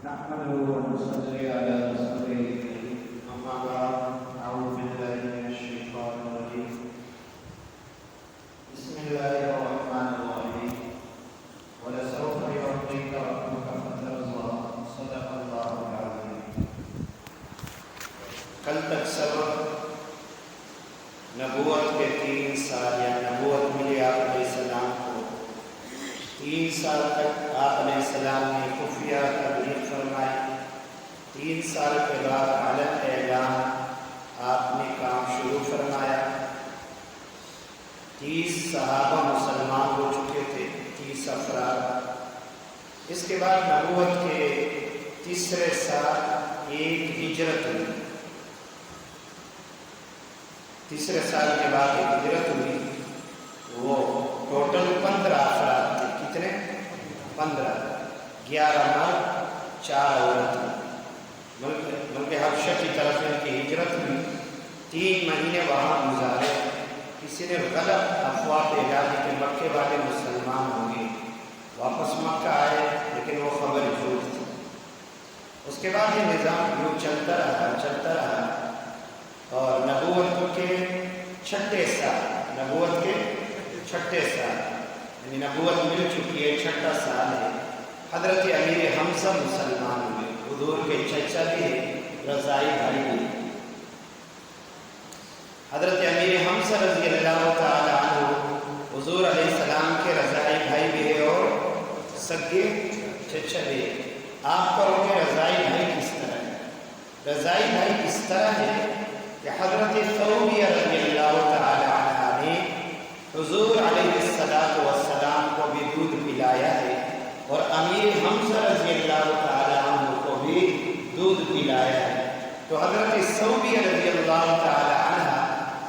نحمده ونصلي على رسوله الكريم أما بعد أعوذ بالله من الشيطان الرجيم بسم الله الرحمن الرحيم ولسوف يعطيك ربك فترضى صدق الله العظيم. کل تک سبق نبوت کے 3 سال یا نبوت ملی آپ علیہ السلام کو 3 سال تک آپ علیہ السلام نے خفیہ تبلیغ فرمائی. 3 سال کے بعد علن اعلان آپ نے کام شروع فرمایا. 30 صحابہ مسلمان ہو چکے تھے، 30 افراد. اس کے بعد نبوت کے تیسرے سال ایک ہجرت ہوئی. تیسرے سال کے بعد ایک ہجرت ہوئی. وہ ٹوٹل 15 افراد تھے. کتنے؟ 15. 11 مرد 4 عورتیں. ملک حبشہ کی طرف ان کی ہجرت ہوئی. 3 مہینے وہاں گزارے. کسی نے غلط افواہ پھیلا دی کہ مکے والے مسلمان ہوں گے. واپس مکہ آئے لیکن وہ خبر جھوٹ تھی. اس کے بعد یہ نظام یوں چلتا رہا اور نبوت کے 6 سال یعنی نبوت مل چکی ہے، 6 سال ہے. حضرت امیر حمزہ مسلمان ہوئے. حضور کے چچا بھی ہے، رضائی بھائی بھی. حضرت امیر حمزہ رضی اللہ تعالی عنہ حضور علیہ السلام کے رضائی بھائی بھی ہے اور سگے چچا بھی ہے. آپ پر کے رضائی بھائی کس طرح ہے؟ رضائی بھائی اس طرح ہے کہ حضرت ثوبیہ رضی اللہ تعالی عنہ نے حضور علیہ السلام کو بھی دودھ پلایا ہے اور امیر حمزہ رضی اللہ تعالی عنہ کو بھی دودھ پلایا ہے. تو حضرت ثوبیہ رضی اللہ تعالی عنہ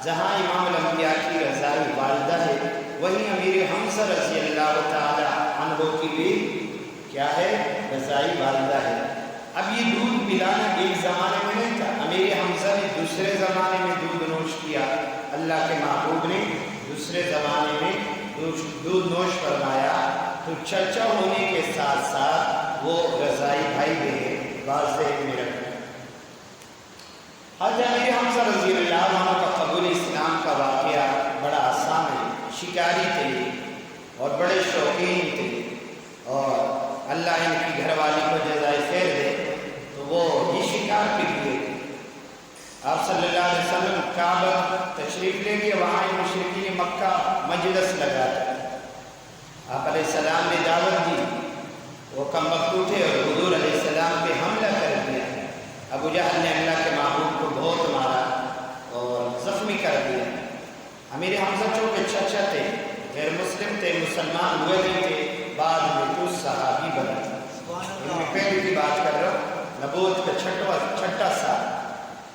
جہاں امام الانبیاء کی رضائی والدہ ہے، وہیں امیر حمزہ رضی اللہ تعالی عنہ کی بھی کیا ہے؟ رضائی والدہ ہے. اب یہ دودھ پلانا ایک زمانے میں نہیں تھا. امیر حمزہ نے دوسرے زمانے میں دودھ نوش کیا. اللہ کے محبوب نے دوسرے زمانے میں دودھ نوش فرمایا. تو چچا ہونے کے ساتھ ساتھ وہ رضائی بھائی بھی ہے. واضح میں رکھنا. حضرت امیر حمزہ رضی اللہ عنہ کا قبول اسلام کا واقعہ بڑا آسان ہے. شکاری تھے اور بڑے شوقین تھے اور اللہ ان کی گھر والی کو جزائے خیر دے تو وہ یہ شکار پہ کیے تھے. آپ صلی اللہ علیہ وسلم کعبہ تشریف لے کے وہاں مشرکین مکہ مجلس لگاتے. آپ علیہ السلام نے دعوت دی. وہ کم وقت اٹھے اور حضور علیہ السلام پہ حملہ کر دیا. ابو جہل نے اللہ کے محبوب کو بہت مارا اور زخمی کر دیا. امیر حمزہ چونکہ چچا تھے، غیر مسلم تھے، مسلمان ہوئے نہیں تھے، بعد میں تو صحابی بنا. میں پہلے کی بات کر رہا ہوں، نبوت کا 6واں سال.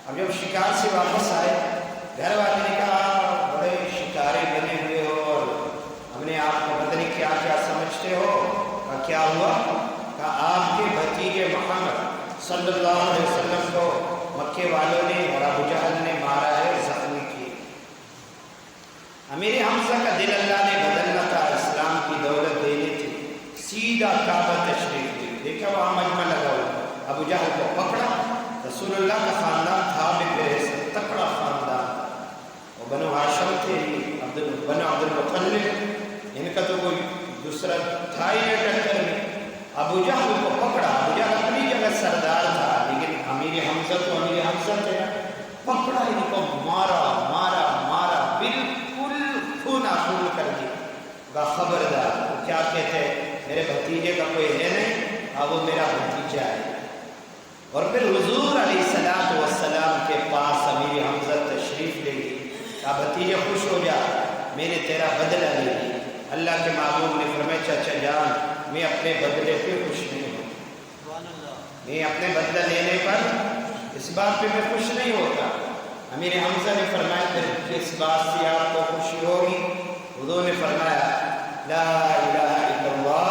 اب جب شکار سے واپس آئے، گھر والے نے کہا بڑے شکاری بنے ہوئے ہو اور ہم نے آپ کو پتہ نہیں کیا کیا سمجھتے ہو. کیا ہوا؟ کہا آپ کے بھتیجے محمد صلی اللہ علیہ وسلم کو مکے والوں نے اور ابو جہل نے مارا ہے، زخمی کیے. امیر حمزہ کا دل اللہ نے بدلنا تھا، اسلام کی دولت دینی تھی. سیدھا کعبہ تشریف دی. دیکھا وہاں مجمع لگا ہوا. ابو جہل کو پکڑا. رسول اللہ کا خاندان تھا تکڑا خاندان. وہ بنو ہاشم تھے، بنو عبد المطلب. ان کا تو کوئی دوسرا تھا ہی نہیں ٹکر میں. ابو جہل کو پکڑا. ابو جہل اپنی جگہ سردار تھا لیکن امیر حمزہ تو امیر حمزہ تھے نا. پکڑا ان کو، مارا بالکل خون آخون کر دیا. خبردار. کیا کہتے ہیں؟ میرے بھتیجے کا کوئی ہے نہیں، وہ میرا بھتیجا ہے. اور پھر حضور علیہ السلام کے پاس امیر حمزہ تشریف لے گئی. کہا بھتیجے خوش ہو جا، میں نے تیرا بدلہ لے لی. اللہ کے محبوب نے فرمایا چچا جان میں اپنے بدلے پہ خوش نہیں ہوں. میں اپنے بدلہ لینے پر اس بات پہ میں خوش نہیں ہوتا. امیر حمزہ نے فرمایا پھر کس بات سے آپ کو خوشی ہوگی؟ حضور نے فرمایا لا الہ الا اللہ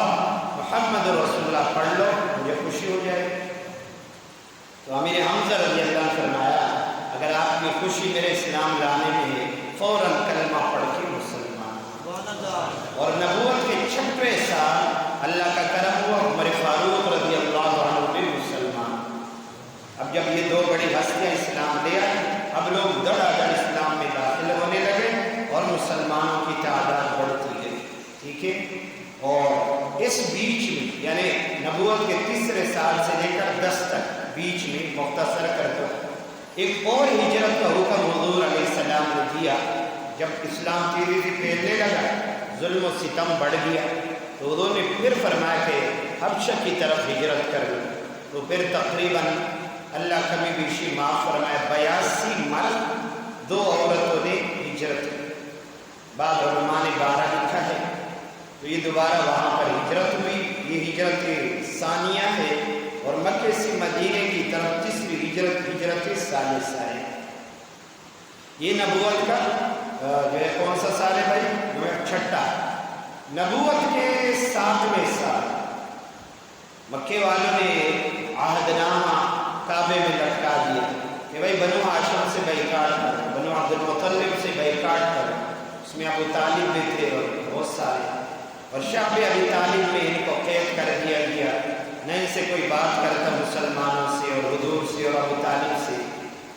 محمد رسول اللہ پڑھ لو، مجھے خوشی ہو جائے. تو امیر حمزہ رضی اللہ عنہ فرمایا اگر آپ کی خوشی میرے اسلام لانے میں ہے فوراً کلمہ پڑھ کے مسلمان. اور نبوت کے 6 سال اللہ کا کرم ہوا، عمر فاروق رضی اللہ عنہ بھی نبوت کے تیسرے سال سے لے کر 10 تک بیچ میں مختصر کر دو ایک اور ہجرت کا حکم حضور علیہ السلام نے دیا. جب اسلام تیزی سے پھیلنے لگا، ظلم و ستم بڑھ گیا، تو انہوں نے پھر فرمایا کہ حبشہ کی طرف ہجرت کر لو. تو پھر تقریباً اللہ کمی بیشی معاف فرمائے 82 مرد 2 عورتوں نے ہجرت کی. بعض علماء نے 12 لکھا ہے. تو یہ دوبارہ وہاں پر ہجرت ہوئی. یہ ہجرت ثانیہ ہے اور مکے سے مدینے کی طرف تیسری ہجرت ثالثہ ہے. یہ نبوت کا جو ہے کون سا سال ہے بھائی؟ چھٹا. نبوت کے 7ویں سال مکے والوں نے عہد نامہ کعبے میں لٹکا دیا کہ بھائی بنو ہاشم سے بائیکاٹ کرو، بنو عبد المطلب سے بائیکاٹ کرو. اس میں ابو طالب بھی تھے اور بہت سارے، اور شعب ابی طالب میں ان کو قید کر دیا گیا. نہ ان سے کوئی بات کرتا مسلمانوں سے اور حضور سے اور ابو طالب سے،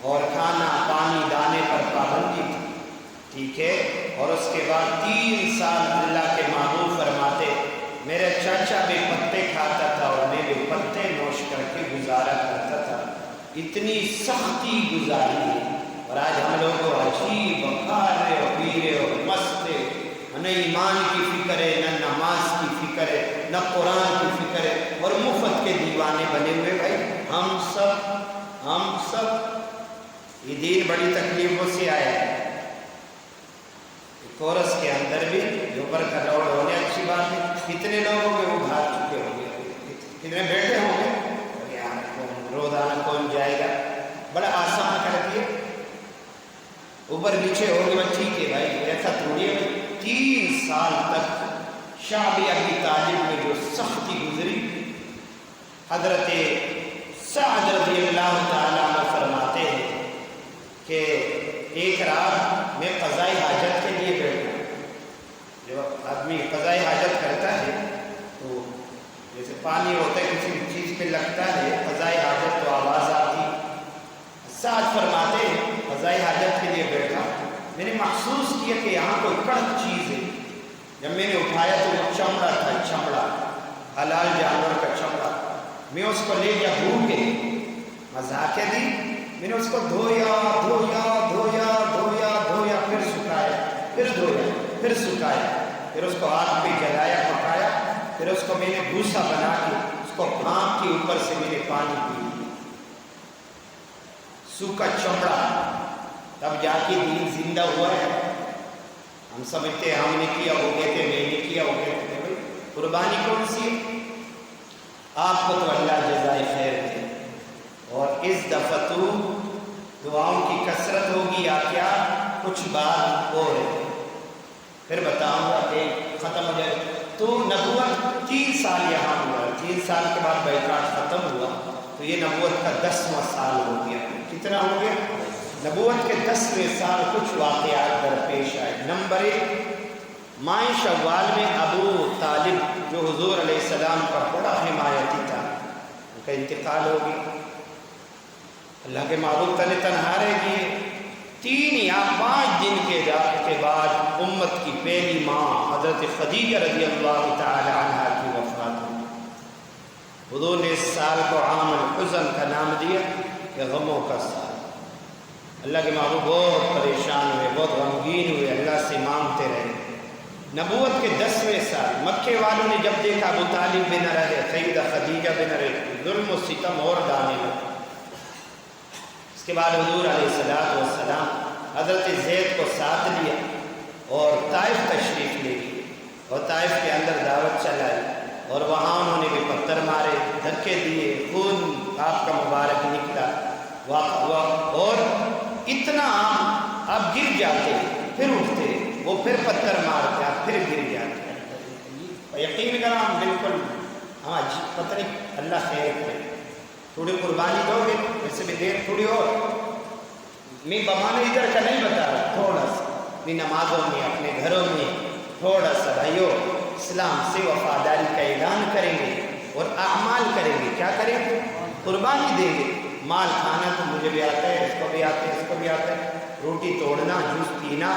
اور کھانا پانی دانے پر پابندی تھی. ٹھیک ہے. اور اس کے بعد 3 سال اللہ کے محبوب فرماتے میرے چاچا بھی پتے کھاتا تھا اور میں بھی پتے نوش کر کے گزارا کرتا تھا. اتنی سختی گزاری ہے. اور آج ہم لوگ کو عجیب کھا رہے اور پی رہے اور مست ہے. نہ ایمان کی فکر ہے، نہ نماز کی فکر ہے، نہ قرآن کی فکر ہے، اور مفت کے دیوانے بنے ہوئے. بھائی ہم سب یہ دین بڑی تکلیفوں سے آیا ہے. کورس کے اندر بھی جو پر کراؤڈ ہونے اچھی بات ہے. کتنے لوگوں کے وہ بھاگ چکے ہوں گے، کتنے بیٹھے ہوں گے. روزانہ کون جائے گا؟ بڑا آسان کر دیا. اوپر نیچے ہو گئے. ٹھیک ہے بھائی، ایسا تھوڑی ہے. 3 سال تک شعب ابی طالب میں جو سختی گزری، حضرت سعد رضی اللہ تعالیٰ عنہ فرماتے ہیں کہ ایک رات میں قضاء حاجت کے لیے بیٹھا. جب آدمی قضاء حاجت کرتا ہے تو جیسے پانی ہوتا ہے کسی چیز پہ لگتا ہے قضاء حاجت تو آواز آتی. سعد فرماتے ہیں قضاء حاجت کے لیے بیٹھا، میں نے محسوس کیا کہ یہاں کوئی کڑک چیز ہے. جب میں نے اٹھایا تو وہ چمڑا تھا، چمڑا حلال جانور کا چمڑا. میں اس کو لے گیا بھوکے، مذاق دی. میں نے اس کو دھویا، پھر سکھایا، پھر دھویا، پھر سکھایا، پھر اس کو آگ پہ جلایا، پکایا، پھر اس کو میں نے بھوسا بنا کے اس کو پھانپ کے اوپر سے میں نے پانی پی لیا. سوکھا چمڑا. تب جا کے دین زندہ ہوا ہے. ہم سمجھتے ہم نے کیا ہو گئے تھے، میں نے کیا ہو گئے تھے. قربانی کون سی ہے؟ آپ کو تو اللہ جزائے خیر دے. اور اس دفعہ تو دعاؤں کی کثرت ہوگی یا کیا کچھ بات اور ہے، پھر بتاؤں گا کہ ختم ہو جائے. تو نبوت 3 سال یہاں ہوا. 3 سال کے بعد بائیکاٹ ختم ہوا تو یہ نبوت کا 10واں سال ہو گیا. کتنا ہو گیا؟ نبوت کے 10ویں سال کچھ واقعات درپیش آئے. نمبر 1، ماہ شوال میں ابو طالب جو حضور علیہ السلام کا بڑا حمایتی تھا، ان کا انتقال ہو گیا. اللہ کے محبوب تنہا رہ گئے. 3 یا 5 دن کے بعد امت کی پہلی ماں حضرت خدیجہ رضی اللہ تعالی عنہ کی وفات ہوئی. حضور نے اس سال کو عام الحزن کا نام دیا کہ غموں کا سال. اللہ کے محبوب بہت پریشان ہوئے، بہت غمگین ہوئے، اللہ سے مانگتے رہے. نبوت کے 10ویں سال مکے والوں نے جب دیکھا ابو طالب بھی نہ رہے، سیدہ خدیجہ بھی نہ رہے، ظلم و ستم اور ڈالنے لگے. اس کے بعد حضور علیہ السلام حضرت زید کو ساتھ لیا اور طائف تشریف لے گئے اور طائف کے اندر دعوت چلائی. اور وہاں انہوں نے بھی پتھر مارے، دھکے دیے، خون آپ کا مبارک نکلا ہوا. اور اتنا آپ گر جاتے پھر اٹھتے، وہ پھر پتھر مارتے آپ پھر گر جاتے. یقین کرا ہم بالکل ہاں جی پتہ نہیں، اللہ خیر کرے. تھوڑی قربانی دو گے ویسے بھی دیر تھوڑی اور. میں بمانے ادھر کا نہیں بتا رہا، تھوڑا سا اپنی نمازوں میں اپنے گھروں میں تھوڑا سا بھائیو اسلام سے وفاداری کا اعلان کریں گے اور اعمال کریں گے. کیا کریں گے؟ قربانی دیں گے. مال کھانا تو مجھے بھی آتا ہے، اس کو بھی آتا ہے، اس کو بھی آتا ہے. روٹی توڑنا، جوس پینا،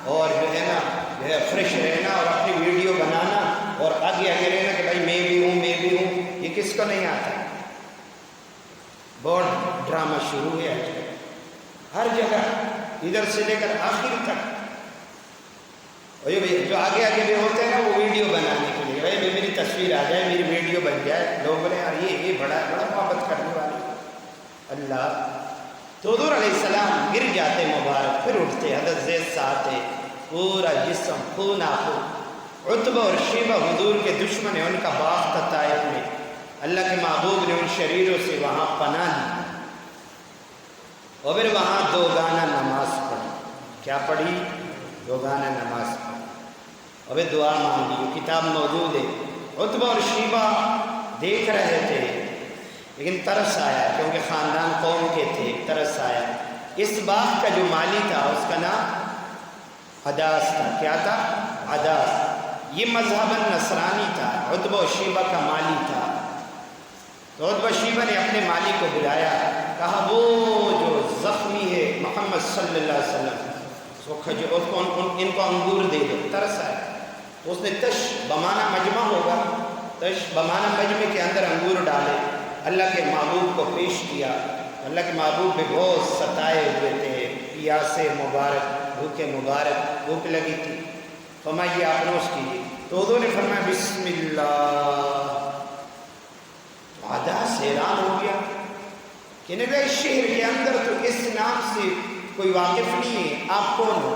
اور جو ہے نا جو ہے فریش رہنا اور اپنی ویڈیو بنانا اور آگے آگے رہنا کہ بھائی میں بھی ہوں، یہ کس کو نہیں آتا؟ بہت ڈرامہ شروع ہے آج کل ہر جگہ، ادھر سے لے کر آخر تک۔ اور یہ جو آگے آگے بھی ہوتے ہیں نا وہ ویڈیو بنانے کے لیے، بھائی میری تصویر آ جائے، میری ویڈیو بن جائے، لوگ بولے یار یہ بڑا محبت کرنے والی اللہ۔ تو حضور علیہ السلام گر جاتے مبارک، پھر اٹھتے، حضرت زید سے آتے، پورا جسم خون آخو۔ عتبہ اور شیبہ حضور کے دشمن ہیں، ان کا باغ تھا طائف میں، اللہ کے محبوب نے ان شریروں سے وہاں پناہ لی اور پھر وہاں دو گانا نماز پڑھی۔ کیا پڑھی؟ دو گانا نماز پڑھی اور پھر دعا مانگی، کتاب موجود ہے۔ عتبہ اور شیبہ دیکھ رہے تھے لیکن ترس آیا، کیونکہ خاندان قوم کے تھے، ترس آیا۔ اس باغ کا جو مالی تھا اس کا نام عداس تھا۔ کیا تھا؟ عداس۔ یہ مذہباً نصرانی تھا، عتبہ و شیبہ کا مالی تھا۔ تو عتبہ شیبہ نے اپنے مالی کو بلایا، کہا وہ جو زخمی ہے محمد صلی اللہ علیہ وسلم، ان کو انگور دے دو۔ ترس آیا تو اس نے تش بمانا مجمع ہوگا، تش بمانا مجمع کے اندر انگور ڈالے، اللہ کے محبوب کو پیش کیا۔ اللہ کے محبوب بھی بہت ستائے ہوئے تھے، پیاسے مبارک، بھوکے مبارک، بھوک لگی تھی۔ فرمائیے آپ نوش کیجیے۔ تو حضور نے فرمایا بسم اللہ۔ عداس حیران ہو گیا کہ نبی اس شہر کے اندر تو اس نام سے کوئی واقف نہیں ہے، آپ کون ہو؟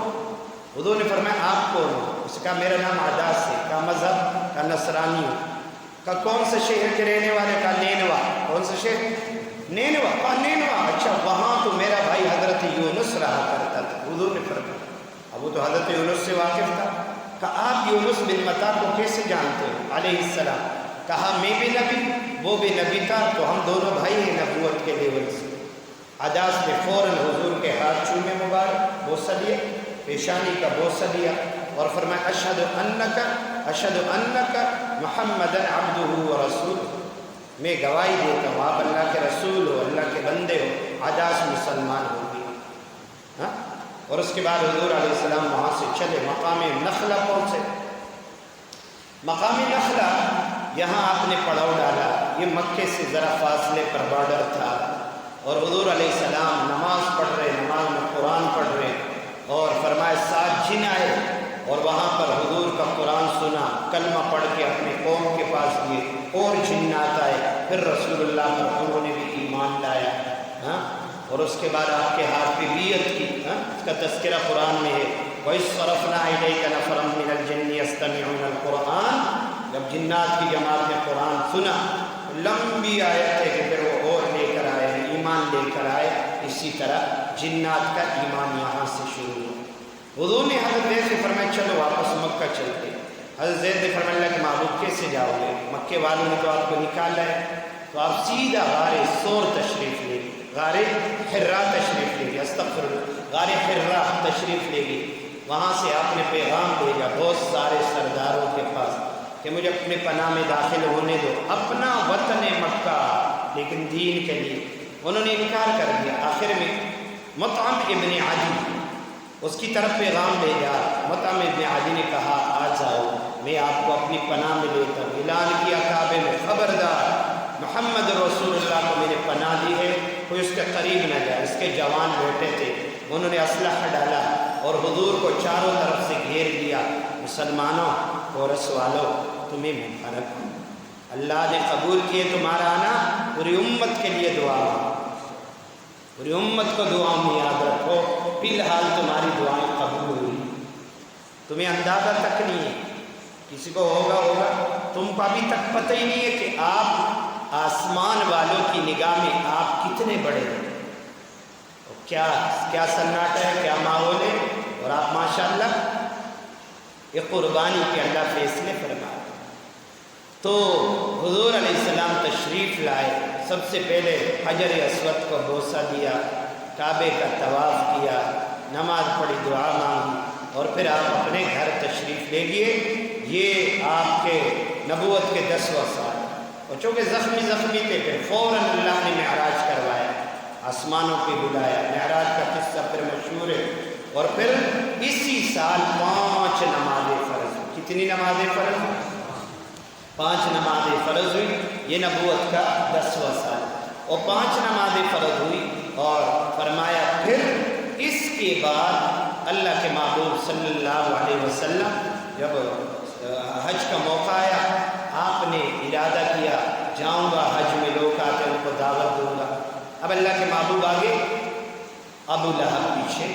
حضور نے فرمایا آپ کون ہو؟ اس کا میرا نام عداس ہے۔ کا مذہب؟ کا نصرانی ہو۔ کا کون سے شہر کے رہنے والے؟ کا نینوا۔ کون سے شہر؟ نینوا۔ کا نینوا، اچھا وہاں تو میرا بھائی حضرت یونس رہا کرتا تھا۔ حضور نے فرمایا، اب وہ تو حضرت یونس سے واقف تھا۔ کہا آپ یونس بن متا کو کیسے جانتے ہو علیہ السلام؟ کہا میں بھی نبی، وہ بھی نبی تھا، تو ہم دونوں بھائی ہیں نبوت کے لیول سے۔ عداس نے فوراً حضور کے ہاتھ چومے مبارک، بوسہ دیا، پیشانی کا بوسہ دیا اور فرمایا اشہد انک محمد عبدہ ورسولہ، میں گواہی دیتا ہوں آپ اللہ کے رسول ہو، اللہ کے بندے ہو۔ عداس مسلمان ہو گیا۔ اور اس کے بعد حضور علیہ السلام وہاں سے چلے، مقام نخلہ پہنچے۔ مقام نخلہ یہاں آپ نے پڑاؤ ڈالا، یہ مکے سے ذرا فاصلے پر بارڈر تھا، اور حضور علیہ السلام نماز پڑھ رہے، نماز میں قرآن پڑھ رہے، اور فرمایا 7 جن آئے اور وہاں پر حضور کا قرآن سنا، کلمہ پڑھ کے اپنے قوم کے پاس گئے، اور جنات آئے، پھر رسول اللہ پر انہوں نے بھی ایمان لایا۔ اور اس کے بعد آپ کے ہاتھ پہ بیعت کی، اس کا تذکرہ قرآن میں ہے، وَإِذْ صَرَفْنَا إِلَيْكَ نَفَرًا مِنَ الْجِنِّ يَسْتَمِعُونَ الْقُرْآنَ۔ جب جنات کی جماعت نے قرآن سنا، لمبی آیت ہے کہ پھر وہ اور لے کر آئے، ایمان لے کر آئے۔ اسی طرح جنات کا ایمان یہاں سے شروع ہوا۔ حضور نے حضرت زید سے فرمایا چلو واپس مکہ چلتے۔ حضرت زید نے فرمایا اللہ کے محبوب کیسے جاؤ گے؟ مکے والوں نے تو آپ کو نکالا ہے، تو آپ سیدھا غار ثور تشریف لے گئے، غار حرا تشریف لے گئے، استغفر اللہ، غار حرا تشریف لے گئے۔ وہاں سے آپ نے پیغام بھیجا بہت سارے سرداروں کے پاس کہ مجھے اپنے پناہ میں داخل ہونے دو، اپنا وطن مکہ لیکن دین کے لیے۔ انہوں نے انکار کر دیا۔ آخر میں مطعم ابن عدی اس کی طرف پیغام بھیجا۔ مطعم ابن عدی نے کہا آ جاؤ، میں آپ کو اپنی پناہ میں لیتا ہوں۔ اعلان کیا کعبے میں، خبردار محمد رسول اللہ کو میں نے پناہ دی ہے، کوئی اس کے قریب نہ جائے۔ اس کے جوان بیٹے تھے، انہوں نے اسلحہ ڈالا اور حضور کو چاروں طرف سے گھیر لیا۔ مسلمانوں، کورس والوں، تمہیں مبارک ہو، اللہ نے قبول کیے تمہارا آنا۔ پوری امت کے لیے دعا ہو، پوری امت کو دعا میں یاد رکھو، فی الحال تمہاری دعائیں قبول ہوئی۔ تمہیں اندازہ تک نہیں ہے، کسی کو ہوگا، تم کو ابھی تک پتہ ہی نہیں ہے کہ آپ آسمان والوں کی نگاہ میں آپ کتنے بڑے ہیں۔ کیا سناٹا ہے، کیا ماحول ہے، اور آپ ماشاءاللہ یہ قربانی کے اللہ فیصلے فرمائے۔ تو حضور علیہ السلام تشریف لائے، سب سے پہلے حجر اسود کو بوسہ دیا، کعبے کا طواف کیا، نماز پڑھی، دعا مانگی، اور پھر آپ اپنے گھر تشریف لے گئے۔ یہ آپ کے نبوت کے 10واں سال، اور چونکہ زخمی تھے، پھر فوراً اللہ نے معراج کروایا، آسمانوں پہ بلایا۔ معراج کا قصہ پھر مشہور ہے، اور پھر اسی سال 5 نمازیں فرض ہوئی. کتنی نمازیں فرض ہوئی؟ 5 نمازیں فرض ہوئی. یہ نبوت کا 10واں سال اور 5 نمازیں فرض ہوئی. اور فرمایا پھر اس کے بعد اللہ کے محبوب صلی اللہ علیہ وسلم جب حج کا موقع آیا آپ نے ارادہ کیا جاؤں گا حج میں، لوگ آتے ان کو دعوت دوں گا. اب اللہ کے محبوب آگے، ابو لہب پیچھے.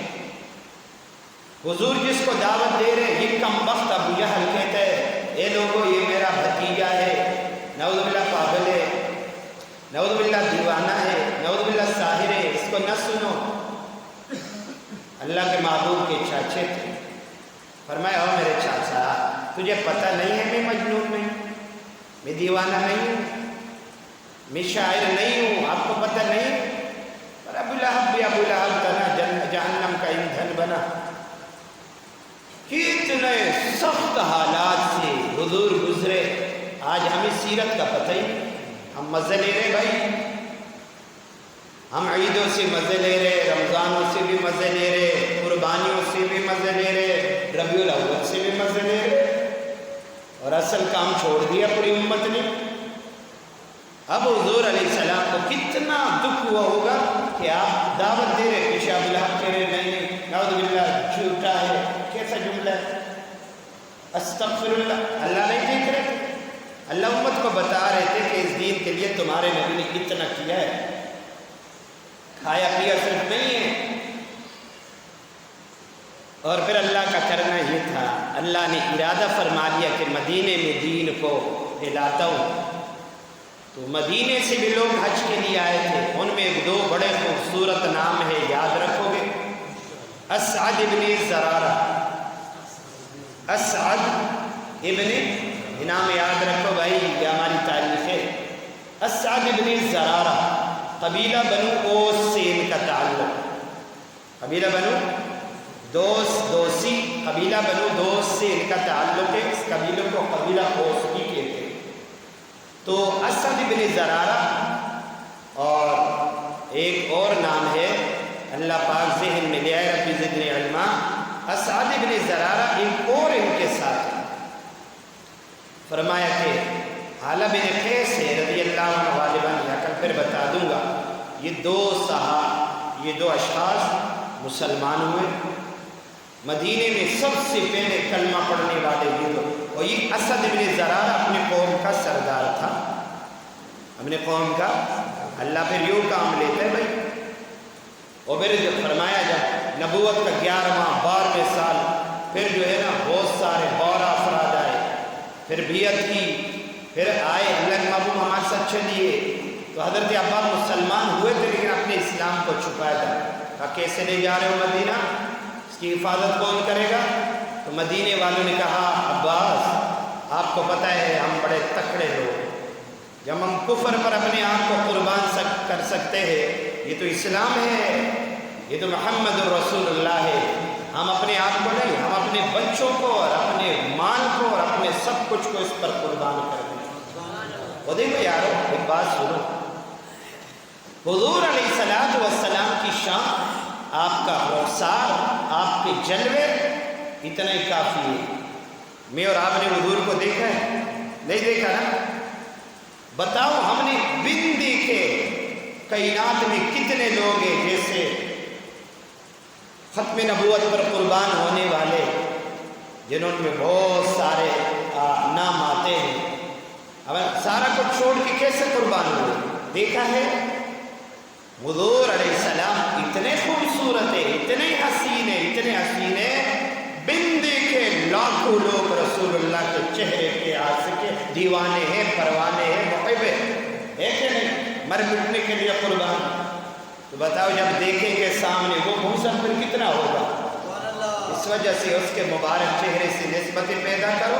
حضور جس کو دعوت دے رہے یہ کم وقت ابو جہل کہتا ہے اے لوگوں یہ میرا بھتیجا ہے، نعوذ باللہ پاگل ہے، نعوذ باللہ دیوانہ ہے، نعوذ باللہ ساحر ہے، اس کو نہ سنو. اللہ کے محبوب کے چاچے تھے. فرمایا او میرے چاچا تجھے پتہ نہیں ہے میں مجنون نہیں، میں دیوانہ نہیں ہوں، میں شاعر نہیں ہوں، آپ کو پتہ نہیں؟ پر ابو لہب بھی ابو لہب کا نا جہنم کا ایندھن بنا. کتنے سخت حالات سے حضور گزرے. آج ہمیں سیرت کا پتہ ہی نہیں. ہم مزے لے رہے بھائی، ہم عیدوں سے مزے لے رہے، رمضانوں سے بھی مزے لے رہے، قربانیوں سے بھی مزے لے رہے، ربیع الاول سے بھی مزے لے رہے، اور اصل کام چھوڑ دیا پوری امت نے. اب حضور علیہ السلام کو کتنا دکھ ہوا ہوگا کہ آپ دعوت دے رہے، پیچھے ابو لہب کہہ رہے نہیں نعوذ باللہ جھوٹا ہے. کیسا جملہ ہے؟ استغفر اللہ. اللہ نہیں دیکھ رہے تھے، اللہ امت کو بتا رہے تھے کہ اس دین کے لیے تمہارے نبی نے کتنا کیا ہے، کھایا پیا صرف نہیں ہے. اور پھر اللہ کا کرنا یہ تھا، اللہ نے ارادہ فرما لیا کہ مدینے میں دین کو پھیلاتا ہوں. تو مدینے سے بھی لوگ حج کے لیے آئے تھے. ان میں 2 بڑے خوبصورت نام ہے، یاد رکھو گے. اسعد ابن زرارہ، اسعد ابن، نام یاد رکھو بھائی، یہ ہماری تاریخ ہے. اسعد ابن زرارہ قبیلہ بنو اوس سے ان کا تعلق. قبیلہ بنو دوسی، قبیلہ بنو دوس سے ان کا تعلق ہے. اس قبیلے کو قبیلہ اوس بھی کہتے ہیں. تو اسعد ابن زرارہ، اور ایک اور نام ہے اللہ پاک ذہن میں لے آئے، رب زدنی علما. اسعد ابن زرارہ ایک اور ان کے ساتھ فرمایا کہ حالہ بن قیس ہے رضی اللہ عنہ غالباً، یا کل پھر بتا دوں گا. یہ 2 اشخاص مسلمان ہوئے. مدینے میں سب سے پہلے کلمہ پڑھنے والے یہ دو. اور یہ اسعد ابن زرارہ اپنے قوم کا سردار تھا، اپنے قوم کا. اللہ پھر یوں کام لیتا ہے بھائی. اور پھر جب فرمایا جب نبوت کا 11واں 12ویں سال، پھر جو ہے نا بہت سارے 12 افراد آئے، پھر بیعت کی، پھر آئے اللہ کے محبوب ہمارے ساتھ چلیے. تو حضرت عباس مسلمان ہوئے تھے لیکن اپنے اسلام کو چھپایا تھا. کہا کیسے لے جا رہے ہو مدینہ، اس کی حفاظت کون کرے گا؟ تو مدینے والوں نے کہا عباس آپ کو پتہ ہے ہم بڑے تکڑے لوگ، جب ہم کفر پر اپنے آپ کو قربان کر سکتے ہیں، یہ تو اسلام ہے، یہ تو محمد الرسول اللہ ہے. ہم اپنے آپ کو نہیں، ہم اپنے بچوں کو اور اپنے مال کو اور اپنے سب کچھ کو اس پر قربان کر دیں. وہ دیکھو یارو ایک بات سنو، حضور علیہ السلام کی شان، آپ کا رخسار، آپ کے جلوے اتنا ہی کافی ہے. میں اور آپ نے حضور کو دیکھا ہے؟ نہیں دیکھا نا. بتاؤ ہم نے بن دیکھے کائنات میں کتنے لوگ ہیں جیسے ختم نبوت پر قربان ہونے والے، جنہوں میں بہت سارے نام آتے ہیں. اب سارا کچھ چھوڑ کے کیسے قربان ہوئے؟ دیکھا ہے؟ حضور علیہ السلام اتنے خوبصورت ہیں، اتنے حسین ہیں، اتنے حسین ہیں، بن دیکھے لاکھوں لوگ رسول اللہ کے چہرے کے عاشق دیوانے ہیں، پروانے ہیں، محب ہے کہ نہیں؟ مر مٹنے کے لیے قربان. تو بتاؤ جب دیکھیں گے سامنے وہ موسم پھر کتنا ہوگا. اس وجہ سے اس کے مبارک چہرے سے نسبتیں پیدا کرو،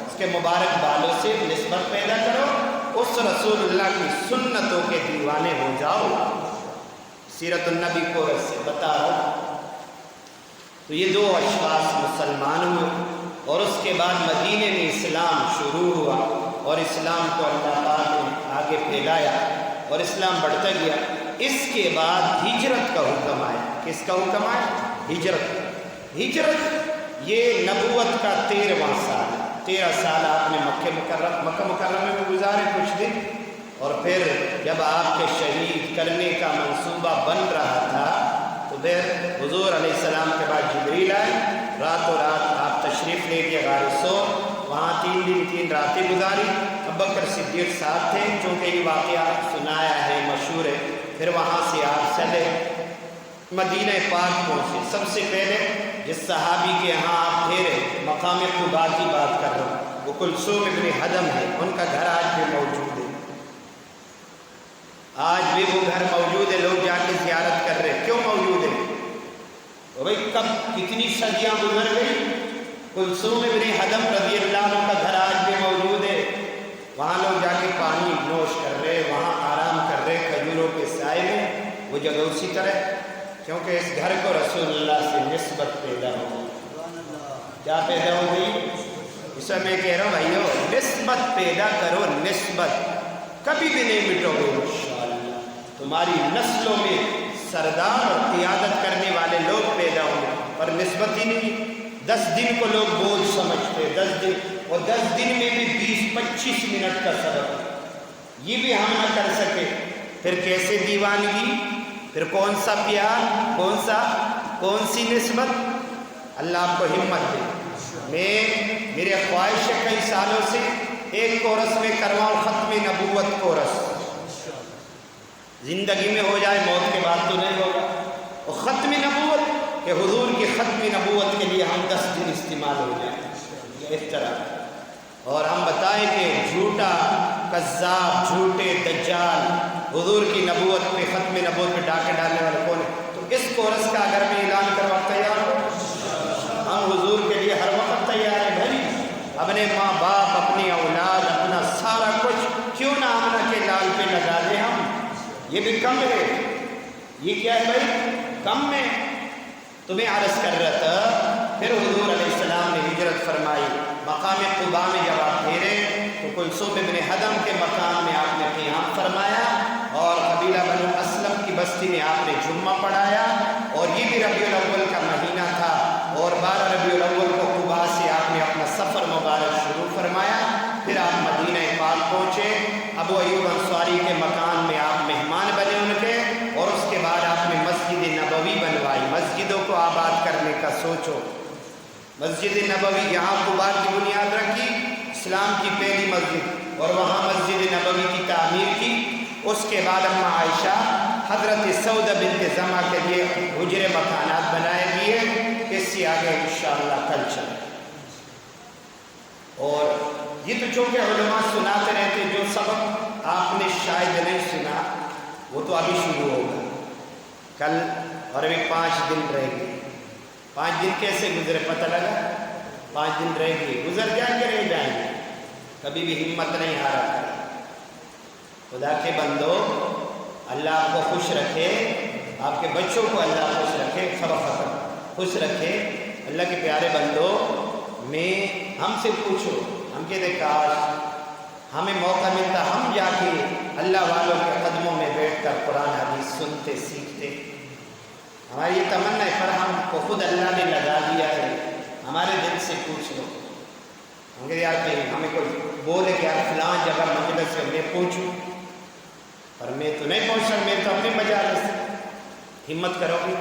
اس کے مبارک بالوں سے نسبت پیدا کرو، اس رسول اللہ کی سنتوں کے دیوانے ہو جاؤ. سیرت النبی کو ایسے بتا رہا. تو یہ 2 اشخاص مسلمان ہوئے اور اس کے بعد مدینے میں اسلام شروع ہوا اور اسلام کو اللہ پاک نے آگے پھیلایا اور اسلام بڑھتا گیا. اس کے بعد ہجرت کا حکم آیا. کس کا حکم آیا؟ ہجرت. ہجرت یہ نبوت کا 13واں سال، 13 سال آپ نے مکہ مکرمہ میں گزارے کچھ دن، اور پھر جب آپ کے شہید کرنے کا منصوبہ بن رہا تھا تو پھر حضور علیہ السلام کے بعد جبریل آئے، راتوں رات آپ تشریف لے کے غار ثور، وہاں 3 دن 3 راتیں گزاری، ابوبکر صدیق ساتھ تھے، چونکہ یہ واقعہ سنایا ہے، مشہور ہے۔ پھر وہاں سے آپ چلے مدینہ پاک پہنچے۔ سب سے پہلے جس صحابی کے یہاں آپ ٹھہرے، مقام قباء کی بات کر رہا ہوں، وہ کلثوم ابن حدم ہے، ان کا گھر آج بھی موجود ہے، آج بھی وہ گھر موجود ہے، لوگ جا کے زیارت کر رہے ہیں۔ کیوں موجود ہے؟ تو بھائی کب کتنی صدیاں گزر گئی، کلثوم ابن حدم رضی اللہ عنہ کا گھر آج بھی موجود ہے، وہاں لوگ جا کے پانی نوش کر رہے، وہاں آرام کر رہے کھجوروں کے سائے میں۔ وہ جگہ اسی طرح، کیونکہ اس گھر کو رسول اللہ سے نسبت پیدا ہو گئی۔ کیا پیدا ہو گئی؟ اس میں میں کہہ رہا ہوں بھائیو، نسبت پیدا کرو، نسبت کبھی بھی نہیں مٹو گے انشاءاللہ۔ تمہاری نسلوں میں سردار اور قیادت کرنے والے لوگ پیدا ہوں گے، پر نسبت ہی نہیں۔ 10 دن کو لوگ بوجھ سمجھتے، 10 دن، اور 10 دن میں بھی 20-25 منٹ کا سبق، یہ بھی ہم نہ کر سکے، پھر کیسے دیوانگی، پھر کون سا پیار، کون سی نسبت؟ اللہ آپ کو ہمت دے۔ میرے خواہش ہے کئی سالوں سے ایک کورس میں کرواؤں ختم نبوت کورس، زندگی میں ہو جائے، موت کے بعد تو نہیں ہوگا، اور ختم نبوت کہ حضور کی ختم نبوت کے لیے ہم 10 دن استعمال ہو جائیں اس طرح، اور ہم بتائیں کہ جھوٹا کذاب، جھوٹے دجال حضور کی نبوت پہ، ختم نبوت پہ ڈاکے ڈالنے والا کون ہے؟ تو اس کورس کا اگر میں اعلان کروا تیار ہوں، ہم حضور کے لیے ہر وقت تیار ہیں بھائی، اپنے ماں باپ، اپنی اولاد، اپنا سارا کچھ کیوں نہ آمنہ کے لال پہ لگا دیں ہم، یہ بھی کم ہے، یہ کیا ہے بھائی؟ کم میں تمہیں عرض کر رہا تھا۔ پھر حضور علیہ السلام نے ہجرت فرمائی، مقام قباء میں جب آپ ٹھہرے تو کلثوم ابن حدم کے مقام میں آپ نے قیام فرمایا، اور قبیلہ بنو اسلم کی بستی میں آپ نے جمعہ پڑھایا، اور یہ بھی ربیع الاول کا مہینہ تھا، اور 12 ربیع الاول کو قباء سے آپ نے اپنا سفر مبارک شروع فرمایا۔ پھر آپ مدینہ پاک پہنچے، ابو ایوب انصاری کے مکان میں آپ مہمان بنے ان کے، اور اس کے بعد آپ نے مسجد نبوی بنوائی۔ مسجدوں کو آباد کرنے کا سوچو، مسجد نبوی یہاں قباء کی بنیاد رکھی، اسلام کی پہلی مسجد، اور وہاں مسجد نبوی کی تعمیر کی۔ اس کے بعد اماں عائشہ حضرت سودہ بنت زمعہ کے لیے حجرے مکانات بنائے دیے، اس سے آگے انشاءاللہ کل چلیں۔ اور یہ تو چونکہ علماء سناتے رہتے، جو سبق آپ نے شاید نہیں سنا وہ تو ابھی شروع ہوگا کل، اور ابھی 5 دن رہ گئے۔ 5 دن کیسے گزرے پتہ لگا؟ 5 دن رہ گئے، گزر جائیں گے، رہ جائیں گے، کبھی بھی ہمت نہیں ہارا کرے۔ خدا کے بندو، اللہ آپ کو خوش رکھے، آپ کے بچوں کو اللہ خوش رکھے، خوش رکھے۔ اللہ کے پیارے بندو، ہم سے پوچھو، ہم کہتے کاش ہمیں موقع ملتا، ہم جا کے اللہ والوں کے قدموں میں بیٹھ کر قرآن حدیث سنتے سیکھتے۔ ہماری یہ تمنا ہے، پر ہم کو خود اللہ نے لگا دیا ہے، ہمارے دل سے پوچھ لو۔ ہم کہتے یار کہیں ہمیں کوئی بولے کہ یار فلاں جگہ مجلس سے میں پوچھوں، پر میں تو نہیں پہنچ سکتا، میں تو اپنے مجالس۔ ہمت کرو گی؟